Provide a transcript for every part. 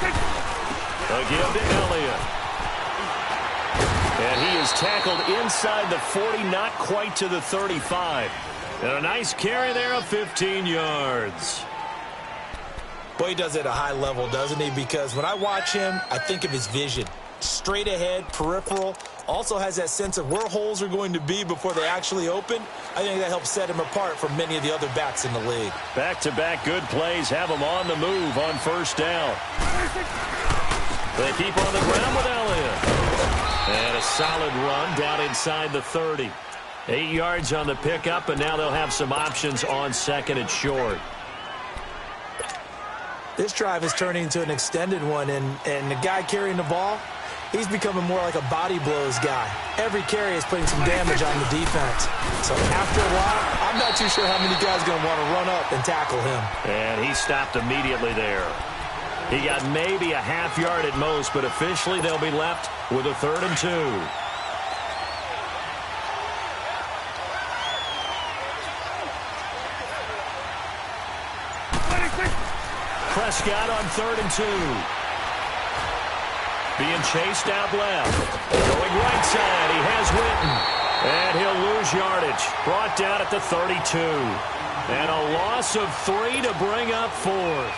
A give to Elliott. And he is tackled inside the 40, not quite to the 35. And a nice carry there of 15 yards. Boy, he does it at a high level, doesn't he? Because when I watch him, I think of his vision. Straight ahead, peripheral. Also has that sense of where holes are going to be before they actually open. I think that helps set him apart from many of the other backs in the league. Back-to-back good plays have him on the move on first down. They keep on the ground with Elliott. And a solid run down inside the 30. 8 yards on the pickup, and now they'll have some options on second and short. This drive is turning into an extended one, and the guy carrying the ball, he's becoming more like a body blows guy. Every carry is putting some damage on the defense. So after a while, I'm not too sure how many guys are going to want to run up and tackle him. And he stopped immediately there. He got maybe a half yard at most, but officially they'll be left with a 3rd and 2. Prescott on 3rd and 2. Being chased out left. Going right side. He has Witten. And he'll lose yardage. Brought down at the 32. And a loss of 3 to bring up 4th.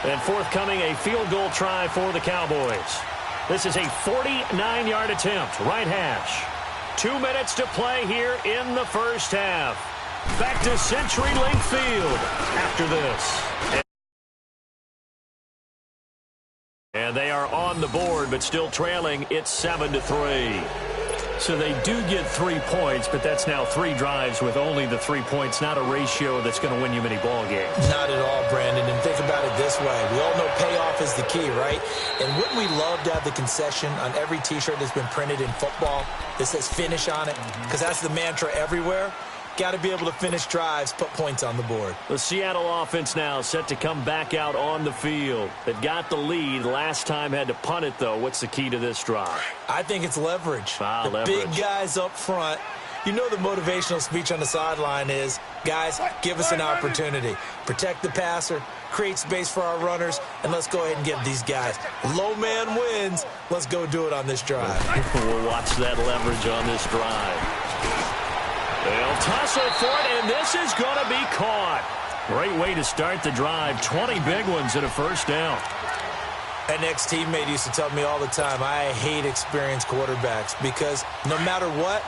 And forthcoming, a field goal try for the Cowboys. This is a 49-yard attempt. Right hash. 2 minutes to play here in the first half. Back to CenturyLink Field after this. And they are on the board, but still trailing. It's 7-3. So they do get 3 points, but that's now 3 drives with only the 3 points. Not a ratio that's going to win you many ball games. Not at all, Brandon. And think about it this way. We all know payoff is the key, right? And wouldn't we love to have the concession on every T-shirt that's been printed in football that says finish on it? Because that's the mantra everywhere. Got to be able to finish drives, put points on the board. The Seattle offense now set to come back out on the field. They got the lead. Last time had to punt it, though. What's the key to this drive? I think it's leverage. The leverage. Big guys up front. You know the motivational speech on the sideline is, guys, give us an opportunity. Protect the passer, create space for our runners, and let's go ahead and give these guys. Low man wins. Let's go do it on this drive. We'll watch that leverage on this drive. They'll tussle for it, and this is going to be caught. Great way to start the drive. 20 big ones and a first down. An ex-teammate used to tell me all the time, I hate experienced quarterbacks because no matter what,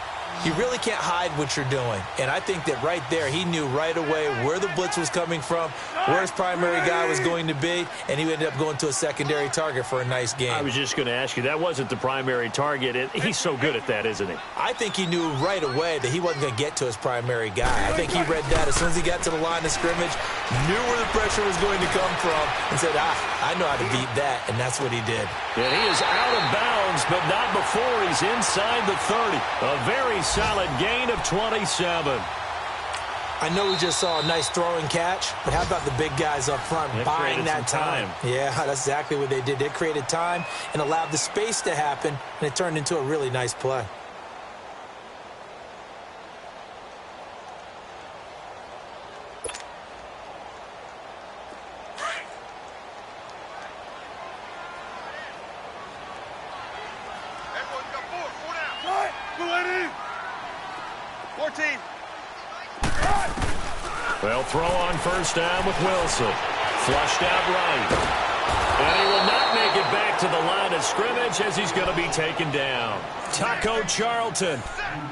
you really can't hide what you're doing. And I think that right there, he knew right away where the blitz was coming from, where his primary guy was going to be, and he ended up going to a secondary target for a nice game. I was just going to ask you, that wasn't the primary target. He's so good at that, isn't he? I think he knew right away that he wasn't going to get to his primary guy. I think he read that as soon as he got to the line of scrimmage, knew where the pressure was going to come from, and said, I know how to beat that, and that's what he did. And he is out of bounds, but not before he's inside the 30. A very solid gain of 27. I know we just saw a nice throwing catch, but how about the big guys up front buying that time? Yeah, that's exactly what they did. They created time and allowed the space to happen, and it turned into a really nice play. They'll throw on first down with Wilson. Flushed out right. And he will not make it back to the line of scrimmage as he's going to be taken down. Taco Charlton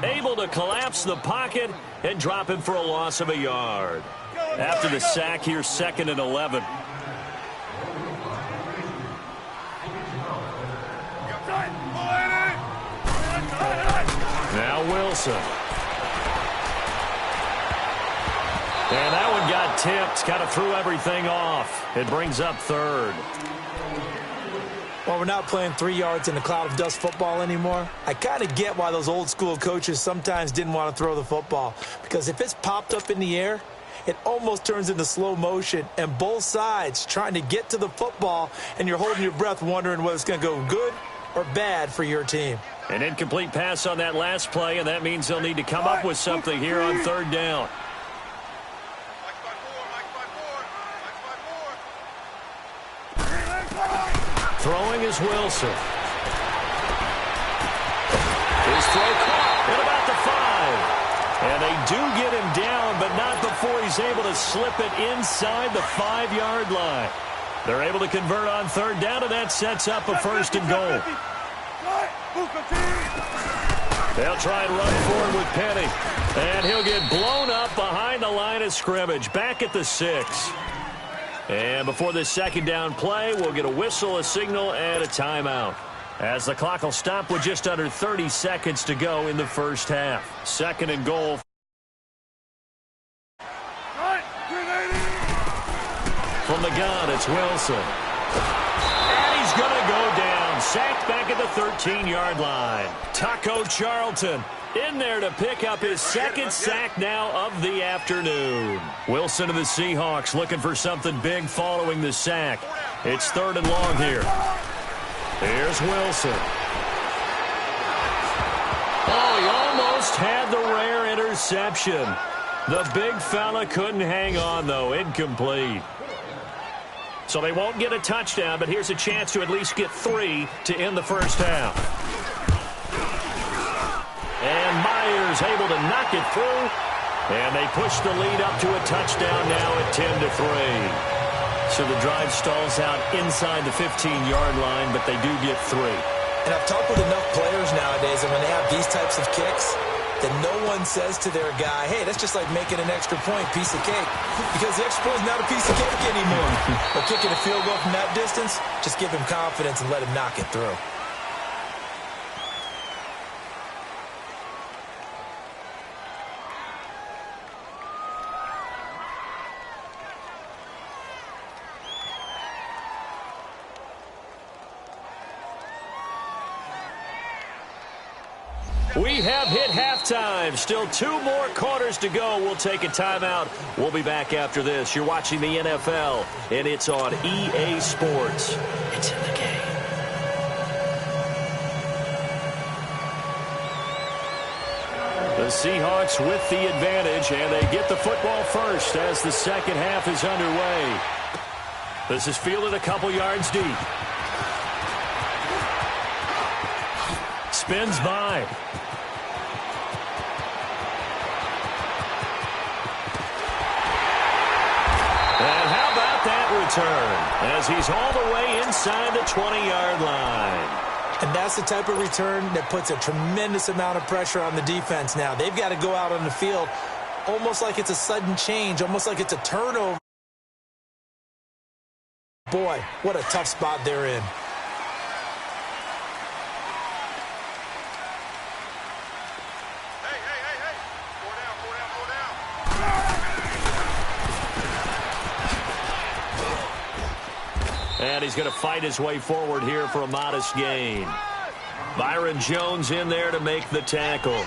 able to collapse the pocket and drop him for a loss of a yard. After the sack here, 2nd and 11. Now Wilson. And that one got tipped, kind of threw everything off. It brings up 3rd. Well, we're not playing 3 yards in a cloud of dust football anymore. I kind of get why those old school coaches sometimes didn't want to throw the football. Because if it's popped up in the air, it almost turns into slow motion. And both sides trying to get to the football, and you're holding your breath wondering whether it's going to go good or bad for your team. An incomplete pass on that last play, and that means they'll need to come up with something here on 3rd down. Throwing is Wilson. His throw caught at about the 5. And they do get him down, but not before he's able to slip it inside the 5-yard line. They're able to convert on third down, and that sets up a first and goal. They'll try and run forward with Penny. And he'll get blown up behind the line of scrimmage, back at the 6. And before this second down play, we'll get a whistle, a signal, and a timeout, as the clock will stop with just under 30 seconds to go in the first half. Second and goal. From the gun, it's Wilson. And he's going to go down. Sacked back at the 13-yard line. Taco Charlton in there to pick up his second sack now of the afternoon. Wilson of the Seahawks looking for something big following the sack. It's third and long here. Here's Wilson. Oh, he almost had the rare interception. The big fella couldn't hang on, though. Incomplete. So they won't get a touchdown, but here's a chance to at least get 3 to end the first half. And Myers able to knock it through. And they push the lead up to a touchdown now at 10-3. So the drive stalls out inside the 15-yard line, but they do get 3. And I've talked with enough players nowadays, and when they have these types of kicks, that no one says to their guy, hey, that's just like making an extra point, piece of cake. Because the extra point is not a piece of cake anymore. But kicking a field goal from that distance, just give him confidence and let him knock it through. We have hit halftime. Still 2 more quarters to go. We'll take a timeout. We'll be back after this. You're watching the NFL, and it's on EA Sports. It's in the game. The Seahawks with the advantage, and they get the football first as the second half is underway. This is fielded a couple yards deep. Spins by. And how about that return as he's all the way inside the 20-yard line. And that's the type of return that puts a tremendous amount of pressure on the defense now. They've got to go out on the field almost like it's a sudden change, almost like it's a turnover. Boy, what a tough spot they're in. And he's going to fight his way forward here for a modest gain. Byron Jones in there to make the tackle.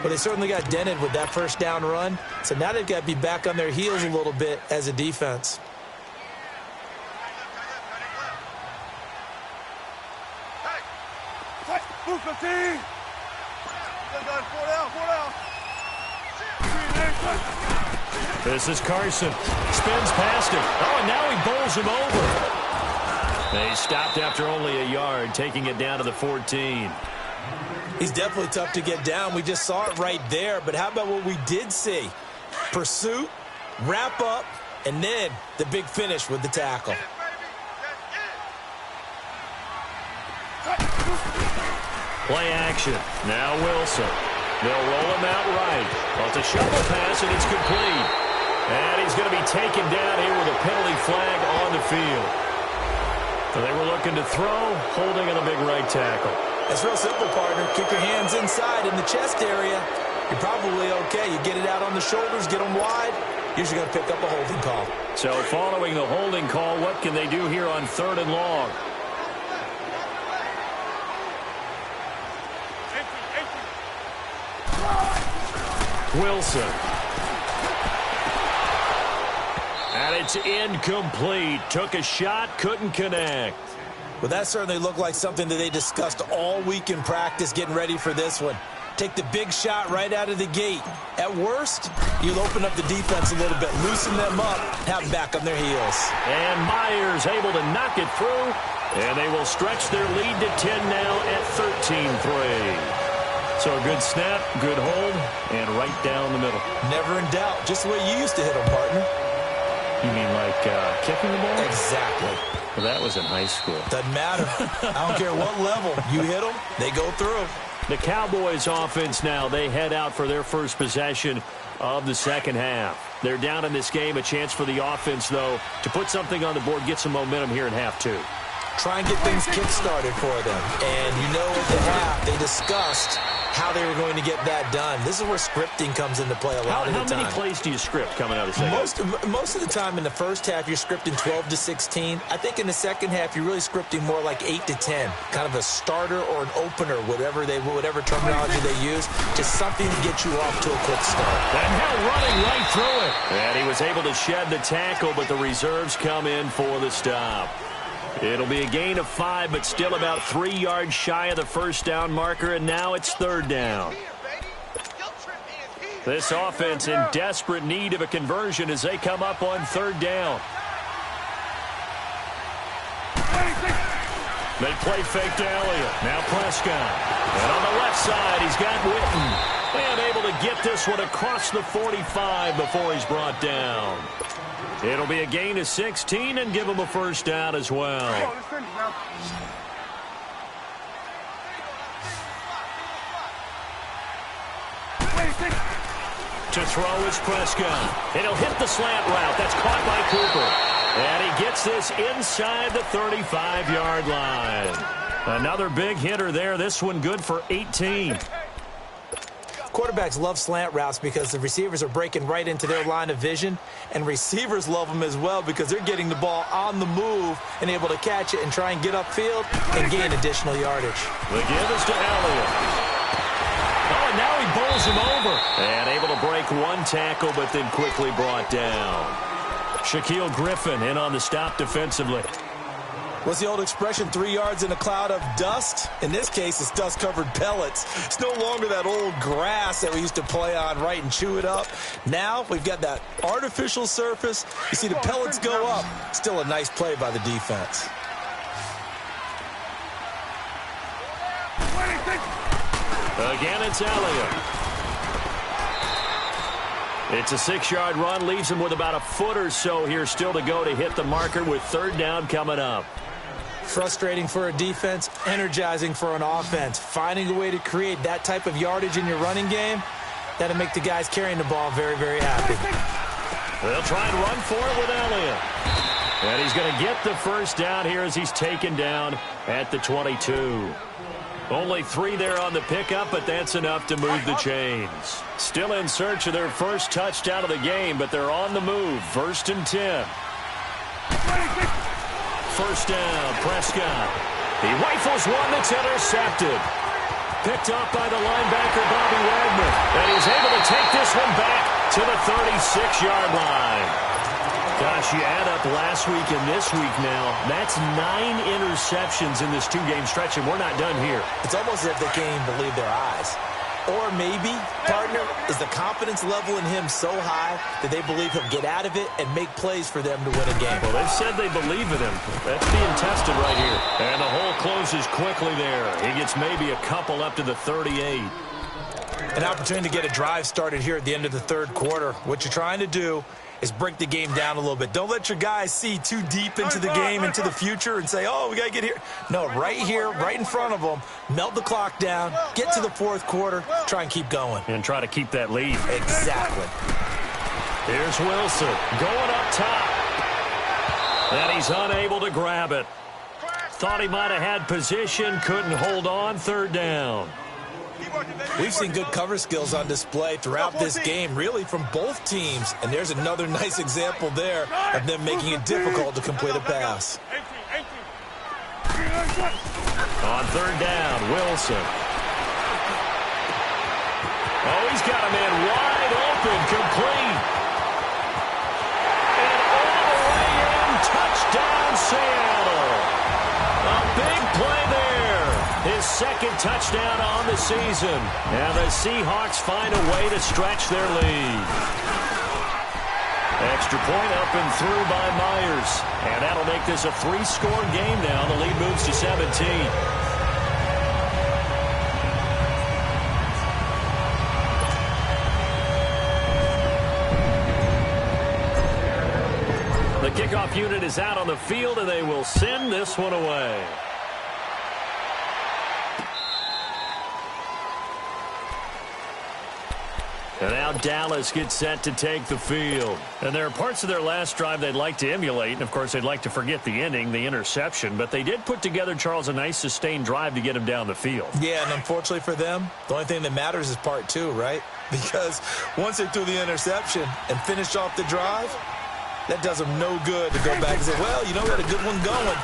Well, they certainly got dented with that first down run. So now they've got to be back on their heels a little bit as a defense. This is Carson. Spins past him. Oh, and now he bowls him over. They stopped after only a yard, taking it down to the 14. He's definitely tough to get down. We just saw it right there. But how about what we did see? Pursuit, wrap up, and then the big finish with the tackle. Play action. Now Wilson. They'll roll him out right. Well, it's a shovel pass, and it's complete. And he's going to be taken down here with a penalty flag on the field. So they were looking to throw, holding on the big right tackle. It's real simple, partner. Keep your hands inside in the chest area. You're probably okay. You get it out on the shoulders, get them wide. Usually going to pick up a holding call. So following the holding call, what can they do here on third and long? Wilson. And it's incomplete. Took a shot, couldn't connect. Well, that certainly looked like something that they discussed all week in practice getting ready for this one. Take the big shot right out of the gate. At worst, you'll open up the defense a little bit, loosen them up, have them back on their heels. And Myers able to knock it through, and they will stretch their lead to 10 now at 13-3. So a good snap, good hold, and right down the middle. Never in doubt. Just the way you used to hit them, partner. You mean like kicking the ball? Exactly. Well, that was in high school. Doesn't matter. I don't care what level. You hit them, they go through. The Cowboys offense now, they head out for their first possession of the second half. They're down in this game. A chance for the offense, though, to put something on the board, get some momentum here in half two. Try and get things kick-started for them. And you know at the half, they discussed how they were going to get that done. This is where scripting comes into play a lot of the time. How many plays do you script coming out of the second half? Most of the time in the first half, you're scripting 12 to 16. I think in the second half, you're really scripting more like 8 to 10. Kind of a starter or an opener, whatever terminology they use. Just something to get you off to a quick start. And now running right through it. And he was able to shed the tackle, but the reserves come in for the stop. It'll be a gain of 5, but still about 3 yards shy of the first down marker, and now it's third down. This offense in desperate need of a conversion as they come up on third down. They play fake to Elliott. Now Prescott. And on the left side, he's got Witten. And able to get this one across the 45 before he's brought down. It'll be a gain of 16 and give him a first down as well. To throw is Prescott. And he'll hit the slant route. That's caught by Cooper. And he gets this inside the 35-yard line. Another big hitter there. This one good for 18. Quarterbacks love slant routes because the receivers are breaking right into their line of vision, and receivers love them as well because they're getting the ball on the move and able to catch it and try and get upfield and gain additional yardage. The give is to Elliott. Oh, and now he bowls him over. And able to break one tackle, but then quickly brought down. Shaquille Griffin in on the stop defensively. What's the old expression, 3 yards in a cloud of dust? In this case, it's dust-covered pellets. It's no longer that old grass that we used to play on, right, and chew it up. Now we've got that artificial surface. You see the pellets go up. Still a nice play by the defense. Again, it's Elliott. It's a 6-yard run, leaves him with about a foot or so here still to go to hit the marker with third down coming up. Frustrating for a defense, energizing for an offense. Finding a way to create that type of yardage in your running game, that'll make the guys carrying the ball very, very happy. They'll try and run for it with Elliott. And he's going to get the first down here as he's taken down at the 22. Only 3 there on the pickup, but that's enough to move the chains. Still in search of their first touchdown of the game, but they're on the move. First and 10. First down, Prescott. He rifles one that's intercepted. Picked up by the linebacker, Bobby Wagner. And he's able to take this one back to the 36-yard line. Gosh, you add up last week and this week now, that's 9 interceptions in this 2-game stretch, and we're not done here. It's almost as if they can't even believe their eyes. Or maybe, partner, is the confidence level in him so high that they believe he'll get out of it and make plays for them to win a game. Well, they've said they believe in him. That's being tested right here. And the hole closes quickly there. He gets maybe a couple up to the 38. An opportunity to get a drive started here at the end of the third quarter. What you're trying to do is break the game down a little bit. Don't let your guys see too deep into the game, into the future, and say, oh, we got to get here. No, right here, right in front of them, melt the clock down, get to the fourth quarter, try and keep going. And try to keep that lead. Exactly. Here's Wilson going up top. And he's unable to grab it. Thought he might have had position, couldn't hold on, third down. We've seen good cover skills on display throughout this game, really from both teams. And there's another nice example there of them making it difficult to complete a pass. On third down, Wilson. Oh, he's got a man wide open, complete. And all the way in, touchdown Seattle. A big play there. His second touchdown on the season. And the Seahawks find a way to stretch their lead. Extra point up and through by Myers. And that'll make this a 3-score game now. The lead moves to 17. The kickoff unit is out on the field, and they will send this one away. And now Dallas gets set to take the field. And there are parts of their last drive they'd like to emulate. And, of course, they'd like to forget the ending, the interception. But they did put together, Charles, a nice sustained drive to get him down the field. Yeah, and unfortunately for them, the only thing that matters is part 2, right? Because once they threw the interception and finished off the drive, that does them no good to go back and say, well, you know, we had a good one going.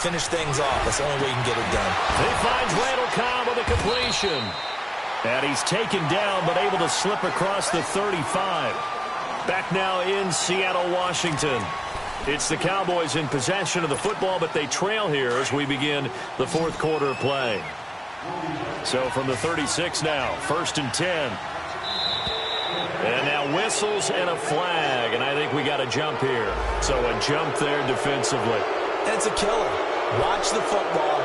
Finish things off. That's the only way you can get it done. He finds Randall Cobb with a completion. And he's taken down, but able to slip across the 35. Back now in Seattle, Washington. It's the Cowboys in possession of the football, but they trail here as we begin the fourth quarter of play. So from the 36 now, 1st and 10. And now whistles and a flag, and I think we got a jump here. So a jump there defensively. It's a killer. Watch the football.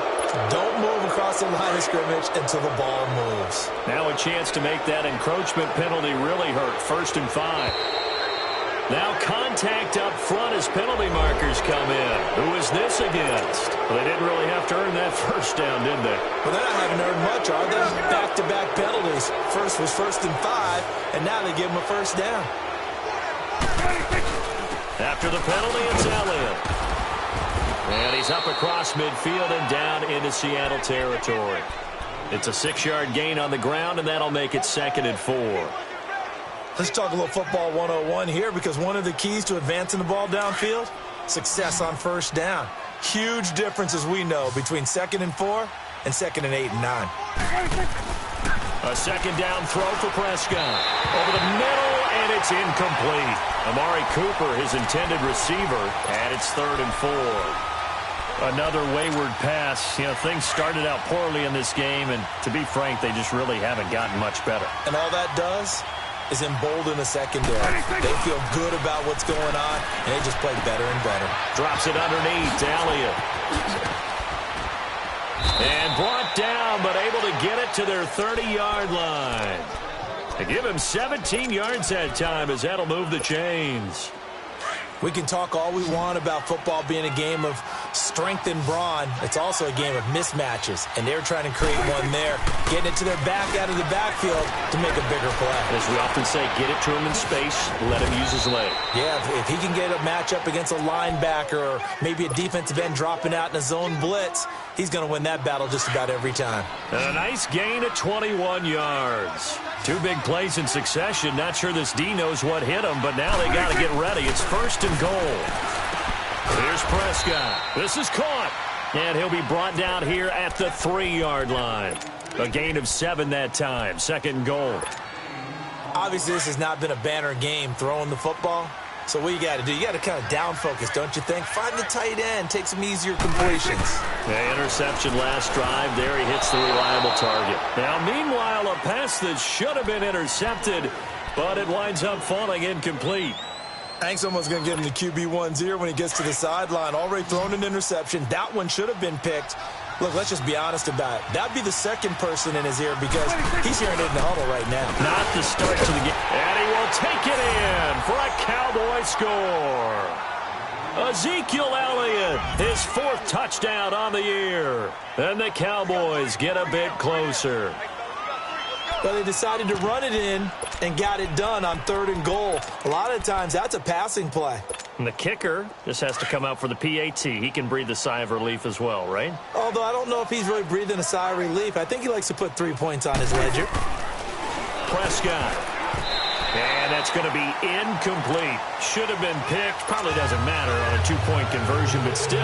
Don't move across the line of scrimmage until the ball moves. Now a chance to make that encroachment penalty really hurt. 1st and 5. Now contact up front as penalty markers come in. Who is this against? Well, they didn't really have to earn that first down, did they? Well, they haven't earned much, are they? Back-to-back penalties. First was 1st and 5, and now they give them a first down. After the penalty, it's Elliott. And he's up across midfield and down into Seattle territory. It's a 6-yard gain on the ground, and that'll make it 2nd and 4. Let's talk a little football 101 here, because one of the keys to advancing the ball downfield, success on first down. Huge difference, as we know, between 2nd and 4 and 2nd and 8 and 9. A 2nd down throw for Prescott. Over the middle, and it's incomplete. Amari Cooper, his intended receiver, and it's 3rd and 4. Another wayward pass. You know, things started out poorly in this game, and to be frank, they just really haven't gotten much better. And all that does is embolden the secondary. They feel good about what's going on, and they just play better and better. Drops it underneath to Elliott. And brought down, but able to get it to their 30-yard line. They give him 17 yards that time, as that'll move the chains. We can talk all we want about football being a game of strength and brawn. It's also a game of mismatches, and they're trying to create one there, getting it to their back out of the backfield to make a bigger play. As we often say, get it to him in space, let him use his leg. Yeah, if he can get a matchup against a linebacker or maybe a defensive end dropping out in a zone blitz, he's going to win that battle just about every time. And a nice gain of 21 yards. 2 big plays in succession. Not sure this D knows what hit him, but now they got to get ready. It's 1st and goal. Here's Prescott. This is caught. And he'll be brought down here at the 3-yard line. A gain of 7 that time. 2nd and goal. Obviously, this has not been a banner game throwing the football. So what you got to do, you got to kind of down focus, don't you think? Find the tight end, take some easier completions. The interception last drive. There he hits the reliable target. Now, meanwhile, a pass that should have been intercepted, but it winds up falling incomplete. I think someone's going to give him the QB1's ear when he gets to the sideline. Already thrown an interception. That one should have been picked. Look, let's just be honest about it. That'd be the second person in his ear because he's hearing it in the huddle right now. Not the start to the game. And he will take it in for a Cowboy score. Ezekiel Elliott, his 4th touchdown on the year. And the Cowboys get a bit closer. But they decided to run it in and got it done on 3rd and goal. A lot of times that's a passing play. And the kicker just has to come out for the PAT. He can breathe a sigh of relief as well, right? Although I don't know if he's really breathing a sigh of relief. I think he likes to put 3 points on his ledger. Prescott. And That's going to be incomplete. Should have been picked. Probably doesn't matter on a two-point conversion, but still,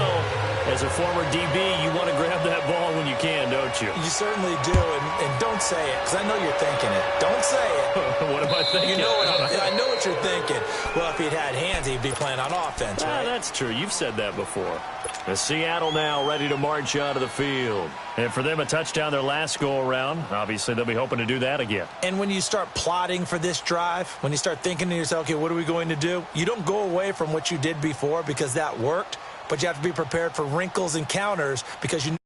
as a former DB, you want to grab that ball when you can, don't you? You certainly do, and don't say it, because I know you're thinking it. Don't say it. What am I thinking? You know I know what you're thinking. Well, if he'd had hands, he'd be playing on offense, right? That's true. You've said that before. Seattle now ready to march onto the field. And for them, a touchdown their last go-around. Obviously, they'll be hoping to do that again. And when you start plotting for this drive, when you start thinking to yourself, okay, what are we going to do? You don't go away from what you did before because that worked, but you have to be prepared for wrinkles and counters because you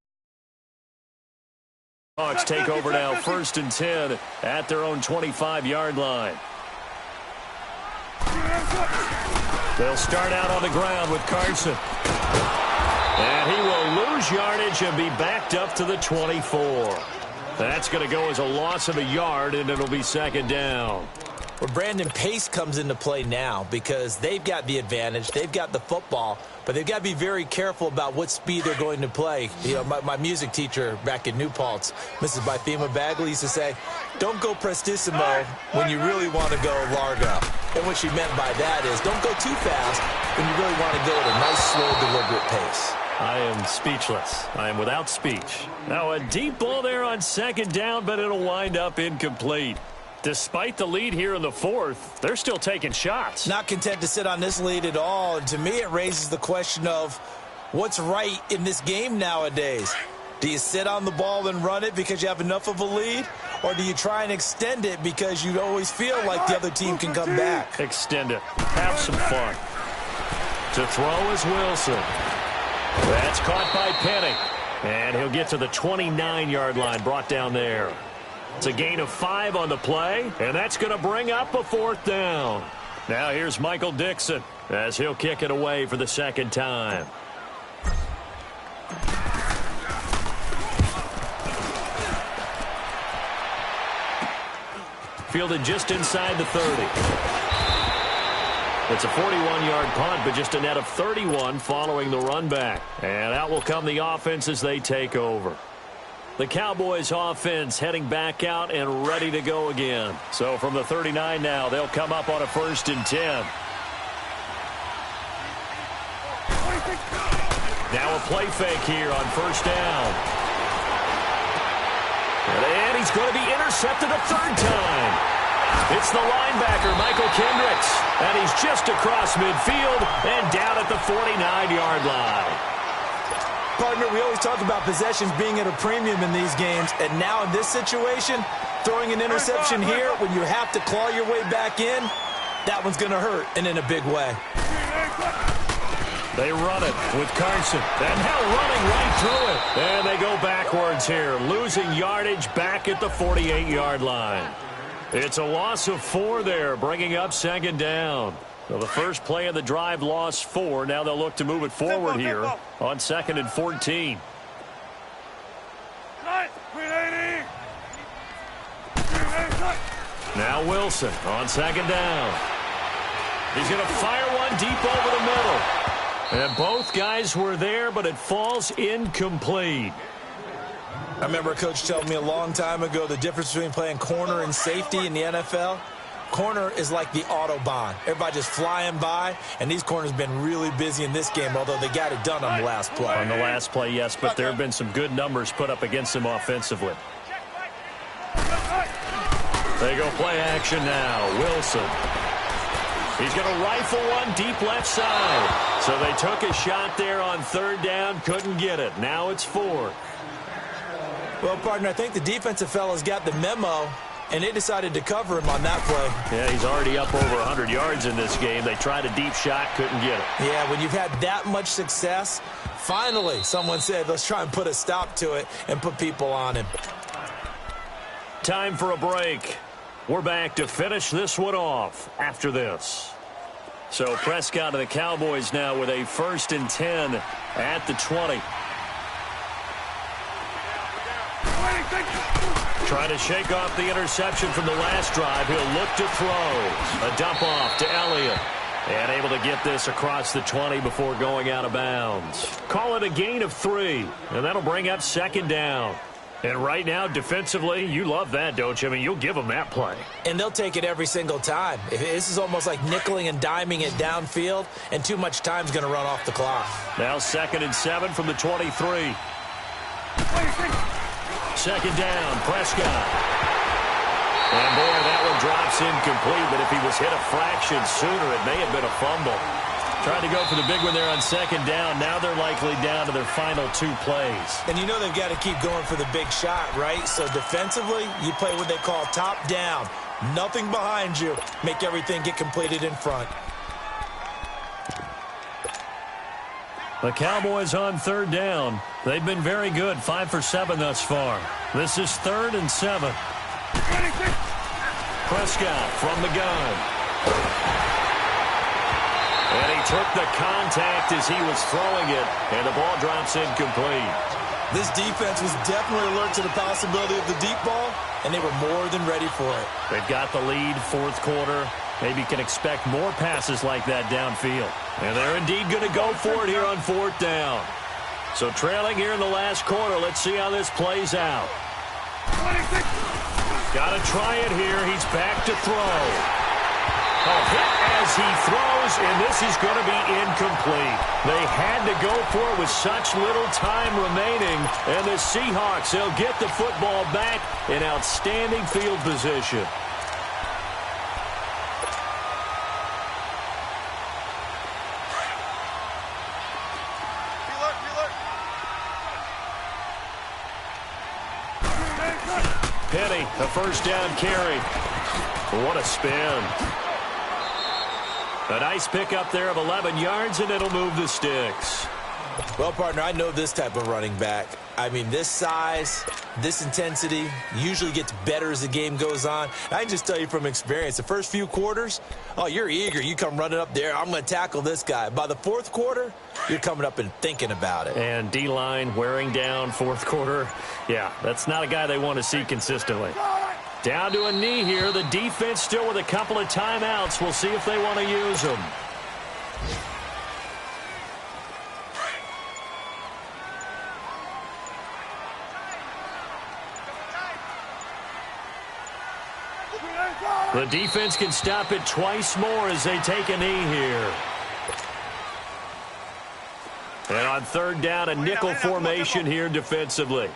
Hawks take over now, 1st and 10 at their own 25-yard line. They'll start out on the ground with Carson. And he will lose yardage and be backed up to the 24. That's going to go as a loss of a yard, and it'll be 2nd down. Well, Brandon, pace comes into play now because they've got the advantage. They've got the football, but they've got to be very careful about what speed they're going to play. You know, my music teacher back in New Paltz, Mrs. Bythema Bagley, used to say, don't go prestissimo when you really want to go largo. And what she meant by that is don't go too fast when you really want to go at a nice, slow, deliberate pace. I am speechless. I am without speech. Now a deep ball there on 2nd down, but it'll wind up incomplete. Despite the lead here in the 4th, they're still taking shots. Not content to sit on this lead at all. And to me, it raises the question of what's right in this game nowadays. Do you sit on the ball and run it because you have enough of a lead? Or do you try and extend it because you always feel like the other team can come back? Extend it. Have some fun. To throw is Wilson. That's caught by Penning. And he'll get to the 29-yard line, brought down there. It's a gain of 5 on the play, and that's going to bring up a 4th down. Now here's Michael Dixon as he'll kick it away for the 2nd time. Fielded just inside the 30. It's a 41-yard punt, but just a net of 31 following the run back. And out will come the offense as they take over. The Cowboys offense heading back out and ready to go again. So from the 39 now, they'll come up on a 1st and 10. Now a play fake here on 1st down. And he's going to be intercepted a 3rd time. It's the linebacker, Michael Kendricks. And he's just across midfield and down at the 49-yard line. Partner, we always talk about possessions being at a premium in these games, and now in this situation, throwing an interception here when you have to claw your way back in, that one's going to hurt, and in a big way. They run it with Carson, and now running right through it. And they go backwards here, losing yardage back at the 48-yard line. It's a loss of 4 there, bringing up 2nd down. So the first play of the drive lost 4. Now they'll look to move it forward here on 2nd and 14. Now Wilson on 2nd down. He's going to fire one deep over the middle. And both guys were there, but it falls incomplete. I remember a coach telling me a long time ago the difference between playing corner and safety in the NFL. Corner is like the Autobahn. Everybody just flying by, and these corners have been really busy in this game, although they got it done on the last play. On the last play, yes, but there have been some good numbers put up against them offensively. They go play action now. Wilson. He's going to rifle one deep left side. So they took a shot there on 3rd down, couldn't get it. Now it's 4th. Well, partner, I think the defensive fellas got the memo, and they decided to cover him on that play. Yeah, he's already up over 100 yards in this game. They tried a deep shot, couldn't get it. Yeah, when you've had that much success, finally someone said, let's try and put a stop to it and put people on him. Time for a break. We're back to finish this one off after this. So Prescott and the Cowboys now with a 1st and 10 at the 20. Trying to shake off the interception from the last drive. He'll look to throw. A dump off to Elliott. And able to get this across the 20 before going out of bounds. Call it a gain of 3. And that'll bring up 2nd down. And right now, defensively, you love that, don't you? I mean, you'll give them that play. And they'll take it every single time. This is almost like nickeling and diming it downfield, and too much time's going to run off the clock. Now 2nd and 7 from the 23. 2nd down, Prescott. And boy, that one drops incomplete, but if he was hit a fraction sooner, it may have been a fumble. Tried to go for the big one there on 2nd down. Now they're likely down to their final 2 plays. And you know they've got to keep going for the big shot, right? So defensively, you play what they call top down. Nothing behind you. Make everything get completed in front. The Cowboys on 3rd down. They've been very good, 5 for 7 thus far. This is 3rd and 7. Prescott from the gun. And he took the contact as he was throwing it, and the ball drops incomplete. This defense was definitely alert to the possibility of the deep ball, and they were more than ready for it. They've got the lead, 4th quarter. Maybe can expect more passes like that downfield. And they're indeed going to go for it here on 4th down. So trailing here in the last quarter, let's see how this plays out. Got to try it here. He's back to throw. Hit as he throws, and this is going to be incomplete. They had to go for it with such little time remaining, and the Seahawks, they'll get the football back in outstanding field position. Penny, a 1st down carry. What a spin. A nice pickup there of 11 yards, and it'll move the sticks. Well, partner, I know this type of running back. I mean, this size, this intensity usually gets better as the game goes on. I can just tell you from experience, the first few quarters, oh, you're eager. You come running up there, I'm going to tackle this guy. By the 4th quarter, you're coming up and thinking about it. And D-line wearing down 4th quarter. Yeah, that's not a guy they want to see consistently. Down to a knee here. The defense still with a couple of timeouts. We'll see if they want to use them. The defense can stop it twice more as they take a knee here. And on 3rd down, a nickel formation here defensively.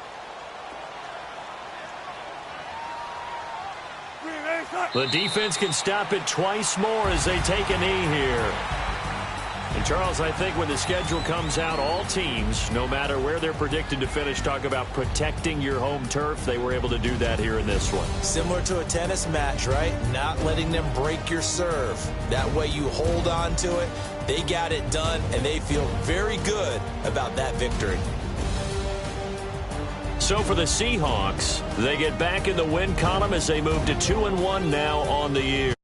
The defense can stop it twice more as they take a knee here. And, Charles, I think when the schedule comes out, all teams, no matter where they're predicted to finish, talk about protecting your home turf. They were able to do that here in this one. Similar to a tennis match, right? Not letting them break your serve. That way you hold on to it. They got it done, and they feel very good about that victory. So for the Seahawks, they get back in the win column as they move to 2-1 now on the year.